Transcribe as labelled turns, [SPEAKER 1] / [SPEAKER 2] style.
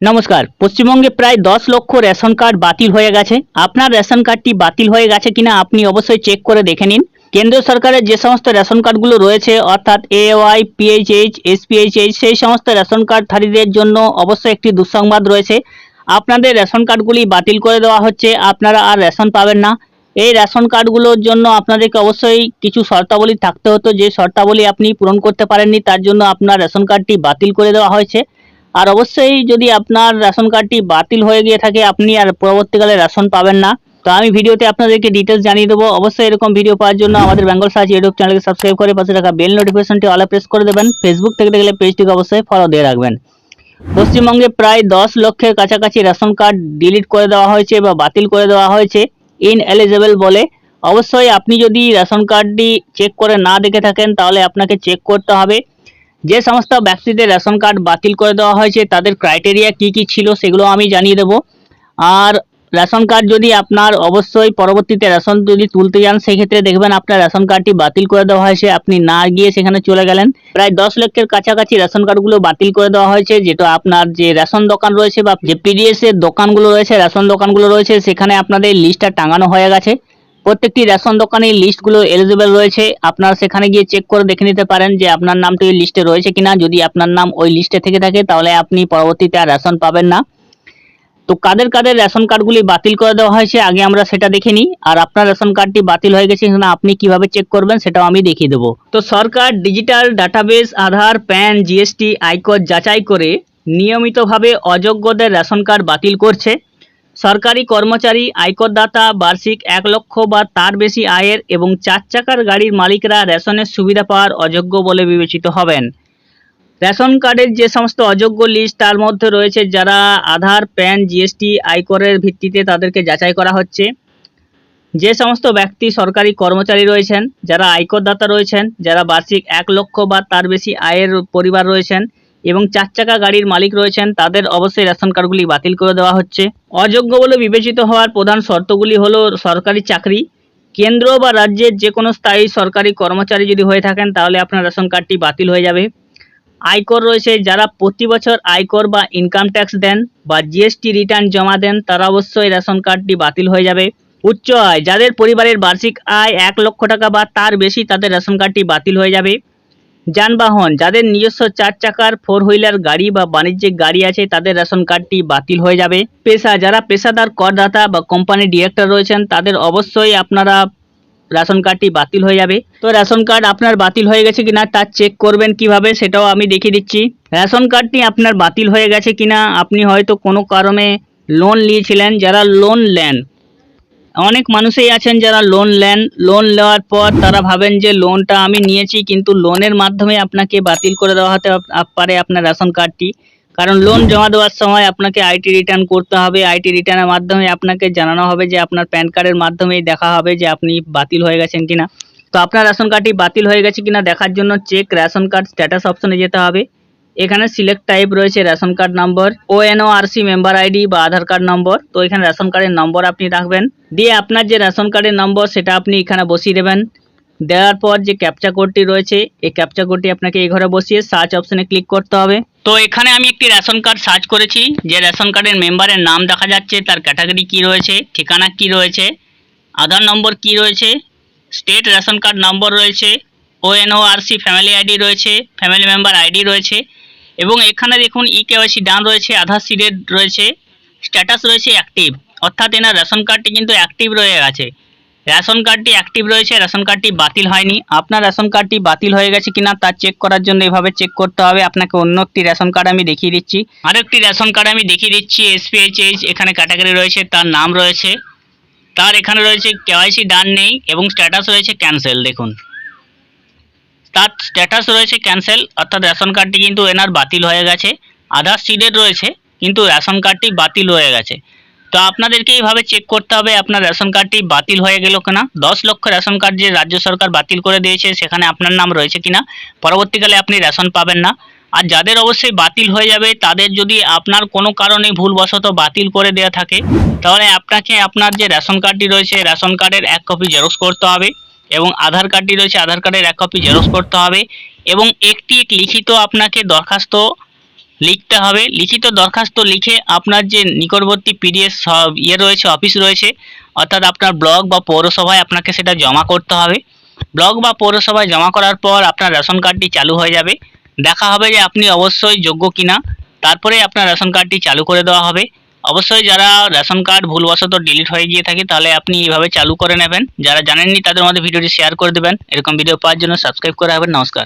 [SPEAKER 1] নমস্কার। পশ্চিমবঙ্গে প্রায় ১০ লক্ষ রেশন কার্ড বাতিল হয়ে গেছে। আপনার রেশন কার্ডটি বাতিল হয়ে গেছে কিনা আপনি অবশ্যই চেক করে দেখে নিন। কেন্দ্র সরকারের যে সমস্ত রেশন কার্ডগুলো রয়েছে অর্থাৎ এওয়াই, পিএইচএইচ, এসপিএইচএইচ সেই সমস্ত রেশন কার্ডধারীদের জন্য অবশ্যই একটি দুঃসংবাদ রয়েছে। আপনাদের রেশন কার্ডগুলি বাতিল করে দেওয়া হচ্ছে, আপনারা আর রেশন পাবেন না। এই রেশন কার্ডগুলোর জন্য আপনাদেরকে অবশ্যই কিছু শর্তাবলী থাকতে হতো, যে শর্তাবলী আপনি পূরণ করতে পারেননি তার জন্য আপনার রেশন কার্ডটি বাতিল করে দেওয়া হয়েছে। আর অবশ্যই যদি আপনার রেশন কার্ডটি বাতিল হয়ে গিয়ে থাকে আপনি আর পরবর্তীকালে রেশন পাবেন না। তো আমি ভিডিওতে আপনাদেরকে ডিটেলস জানিয়ে দেবো। অবশ্যই এরকম ভিডিও পাওয়ার জন্য আমাদের বেঙ্গল সার্চ ইউটিউব চ্যানেলকে সাবস্ক্রাইব করে পাশে রাখা বেল নোটিফিকেশনটি অলে প্রেস করে দেবেন। ফেসবুক থেকে দেখলে পেজটিকে অবশ্যই ফলো দিয়ে রাখবেন। পশ্চিমবঙ্গে প্রায় 10 লক্ষের কাছাকাছি রেশন কার্ড ডিলিট করে দেওয়া হয়েছে বা বাতিল করে দেওয়া হয়েছে ইনএলিজেবল বলে। অবশ্যই আপনি যদি রেশন কার্ডটি চেক করে না দেখে থাকেন তাহলে আপনাকে চেক করতে হবে। যে সমস্ত ব্যক্তিদের রেশন কার্ড বাতিল করে দেওয়া হয়েছে তাদের ক্রাইটেরিয়া কি কি ছিল সেগুলো আমি জানিয়ে দেবো। আর রেশন কার্ড যদি আপনার অবশ্যই পরবর্তীতে রেশন যদি তুলতে যান সেক্ষেত্রে দেখবেন আপনার রেশন কার্ডটি বাতিল করে দেওয়া হয়েছে, আপনি না গিয়ে সেখানে চলে গেলেন। প্রায় 10 লক্ষের কাছাকাছি রেশন কার্ডগুলো বাতিল করে দেওয়া হয়েছে, যেটা আপনার যে রেশন দোকান রয়েছে বা যে পিডিএস এর দোকানগুলো রয়েছে, রেশন দোকানগুলো রয়েছে সেখানে আপনাদের লিস্টটা টাঙানো হয়ে গেছে। প্রত্যেকটি রেশন দোকানের লিস্টগুলো এলিজিবল রয়েছে, আপনারা সেখানে গিয়ে চেক করে দেখে নিতে পারেন যে আপনার নামটি ওই লিস্টে রয়েছে কিনা। যদি আপনার নাম ওই লিস্টে থেকে থাকে তাহলে আপনি পরবর্তীতে আর রেশন পাবেন না। তো কাদের কাদের রেশন কার্ডগুলি বাতিল করে দেওয়া হয়েছে আগে আমরা সেটা দেখে নিই। আর আপনার রেশন কার্ডটি বাতিল হয়ে গেছে কিনা আপনি কিভাবে চেক করবেন সেটাও আমি দেখিয়ে দেবো। তো সরকার ডিজিটাল ডাটাবেস আধার, প্যান, জিএসটি, আয়কর যাচাই করে নিয়মিতভাবে অযোগ্যদের রেশন কার্ড বাতিল করছে। সরকারি কর্মচারী, আয়করদাতা, বার্ষিক 1 লক্ষ বা তার বেশি আয়ের এবং 4 চাকার গাড়ির মালিকরা রেশনের সুবিধা পাওয়ার অযোগ্য বলে বিবেচিত হবেন। রেশন কার্ডের যে সমস্ত অযোগ্য লিস্ট তার মধ্যে রয়েছে যারা আধার, প্যান, জিএসটি, আয়করের ভিত্তিতে তাদেরকে যাচাই করা হচ্ছে। যে সমস্ত ব্যক্তি সরকারি কর্মচারী রয়েছেন, যারা আয়করদাতা রয়েছেন, যারা বার্ষিক 1 লক্ষ বা তার বেশি আয়ের পরিবার রয়েছেন এবং 4 চাকা গাড়ির মালিক রয়েছেন তাদের অবশ্যই রেশন কার্ডগুলি বাতিল করে দেওয়া হচ্ছে। অযোগ্য বলে বিবেচিত হওয়ার প্রধান শর্তগুলি হলো সরকারি চাকরি, কেন্দ্র বা রাজ্যের যে কোনো স্থায়ী সরকারি কর্মচারী যদি হয়ে থাকেন তাহলে আপনার রেশন কার্ডটি বাতিল হয়ে যাবে। আয়কর রয়েছে, যারা প্রতি বছর আয়কর বা ইনকাম ট্যাক্স দেন বা জিএসটি রিটার্ন জমা দেন তারা অবশ্যই রেশন কার্ডটি বাতিল হয়ে যাবে। উচ্চ আয়, যাদের পরিবারের বার্ষিক আয় 1 লক্ষ টাকা বা তার বেশি তাদের রেশন কার্ডটি বাতিল হয়ে যাবে। যানবাহন, যাদের নিজস্ব 4 চাকার 4 হুইলার গাড়ি বা বাণিজ্যিক গাড়ি আছে তাদের রেশন কার্ডটি বাতিল হয়ে যাবে। পেশা, যারা পেশাদার করদাতা বা কোম্পানি ডিরেক্টর রয়েছেন তাদের অবশ্যই আপনারা রেশন কার্ডটি বাতিল হয়ে যাবে। তো রেশন কার্ড আপনার বাতিল হয়ে গেছে কিনা তা চেক করবেন কিভাবে সেটাও আমি দেখিয়ে দিচ্ছি। রেশন কার্ডটি আপনার বাতিল হয়ে গেছে কিনা, আপনি হয়তো কোনো কারণে লোন নিয়েছিলেন, যারা লোন নেন, অনেক মানুষই আছেন যারা লোন নেন, লোন নেওয়ার পর তারা ভাবেন যে লোনটা আমি নিয়েছি কিন্তু লোনের মাধ্যমে আপনাকে বাতিল করে দেওয়া হতে পারে আপনার রেশন কার্ডটি। কারণ লোন জমা দেওয়ার সময় আপনাকে আইটি রিটার্ন করতে হবে, আইটি রিটার্নের মাধ্যমে আপনাকে জানানো হবে যে আপনার প্যান কার্ডের মাধ্যমেই দেখা হবে যে আপনি বাতিল হয়ে গেছেন কিনা। তো আপনার রেশন কার্ডটি বাতিল হয়ে গেছে কিনা দেখার জন্য চেক রেশন কার্ড স্ট্যাটাস অপশনে যেতে হবে। এখানে সিলেক্ট টাইপ রয়েছে ration card number, ONORC member ID বা আধার কার্ড নম্বর। তো এখানে রেশন কার্ডের নম্বর আপনি রাখবেন, দিয়ে আপনার যে রেশন কার্ডের নম্বর সেটা আপনি এখানে বসিয়ে দেবেন। দেওয়ার পর যে ক্যাপচা কোডটি রয়েছে এই ক্যাপচা কোডটি আপনাকে এই ঘরে বসিয়ে সার্চ অপশনে ক্লিক করতে হবে। তো এখানে আমি একটি রেশন কার্ড সার্চ করেছি, যে রেশন কার্ডের মেম্বারের নাম দেখা যাচ্ছে, তার ক্যাটাগরি কি রয়েছে, ঠিকানা কি রয়েছে, আধার নম্বর কি রয়েছে, স্টেট রেশন কার্ড নম্বর রয়েছে, ওএনওআরসি ফ্যামিলি আইডি রয়েছে, ফ্যামিলি মেম্বার আইডি রয়েছে এবং এখানে দেখুন ইকেওয়াইসি ডান রয়েছে, আধার সিডেড রয়েছে, স্ট্যাটাস রয়েছে অ্যাক্টিভ, অর্থাৎ এনার রেশন কার্ডটি কিন্তু অ্যাক্টিভ রয়ে গেছে। রেশন কার্ডটি অ্যাক্টিভ রয়েছে, রেশন কার্ডটি বাতিল হয়নি। আপনার রেশন কার্ডটি বাতিল হয়ে গেছে কিনা তা চেক করার জন্য এভাবে চেক করতে হবে। আপনাকে অন্য একটি রেশন কার্ড আমি দেখিয়ে দিচ্ছি, আরেকটি রেশন কার্ড আমি দেখিয়ে দিচ্ছি, এসপিএইচএইচ এখানে ক্যাটাগরি রয়েছে, তার নাম রয়েছে, তার এখানে রয়েছে কেওয়াইসি ডান নেই এবং স্ট্যাটাস রয়েছে ক্যান্সেল। দেখুন তার স্ট্যাটাস রয়েছে ক্যান্সেল, অর্থাৎ রেশন কার্ডটি কিন্তু এনার বাতিল হয়ে গেছে। আধার সিডেড রয়েছে কিন্তু রেশন কার্ডটি বাতিল হয়ে গেছে। তো আপনাদেরকে এইভাবে চেক করতে হবে আপনার রেশন কার্ডটি বাতিল হয়ে গেল কিনা। 10 লক্ষ রেশন কার্ড যে রাজ্য সরকার বাতিল করে দিয়েছে সেখানে আপনার নাম রয়েছে কিনা, পরবর্তীকালে আপনি রেশন পাবেন না। আর যাদের অবশ্যই বাতিল হয়ে যাবে তাদের যদি আপনার কোনো কারণে ভুলবশত বাতিল করে দেওয়া থাকে তাহলে আপনাকে আপনার যে রেশন কার্ডটি রয়েছে রেশন কার্ডের 1 কপি জেরক্স করতে হবে এবং আধার কার্ডটি রয়েছে আধার কার্ডের 1 কপি জেরক্স করতে হবে এবং একটি লিখিত আপনাকে দরখাস্ত লিখতে হবে। লিখিত দরখাস্ত লিখে আপনার যে নিকটবর্তী পিডিএস রয়েছে, অফিস রয়েছে, অর্থাৎ আপনার ব্লক বা পৌরসভায় আপনাকে সেটা জমা করতে হবে। ব্লক বা পৌরসভায় জমা করার পর আপনার রেশন কার্ডটি চালু হয়ে যাবে। দেখা হবে যে আপনি অবশ্যই যোগ্য কিনা, তারপরে আপনার রেশন কার্ডটি চালু করে দেওয়া হবে। অবশ্যই যারা রেশন কার্ড ভুলবশত ডিলিট হয়ে গিয়ে থাকে তাহলে আপনি এইভাবে চালু করে নেবেন। যারা জানেননি তাদের মধ্যে ভিডিওটি শেয়ার করে দেবেন। এরকম ভিডিও পাওয়ার জন্য সাবস্ক্রাইব করে রাখবেন। নমস্কার।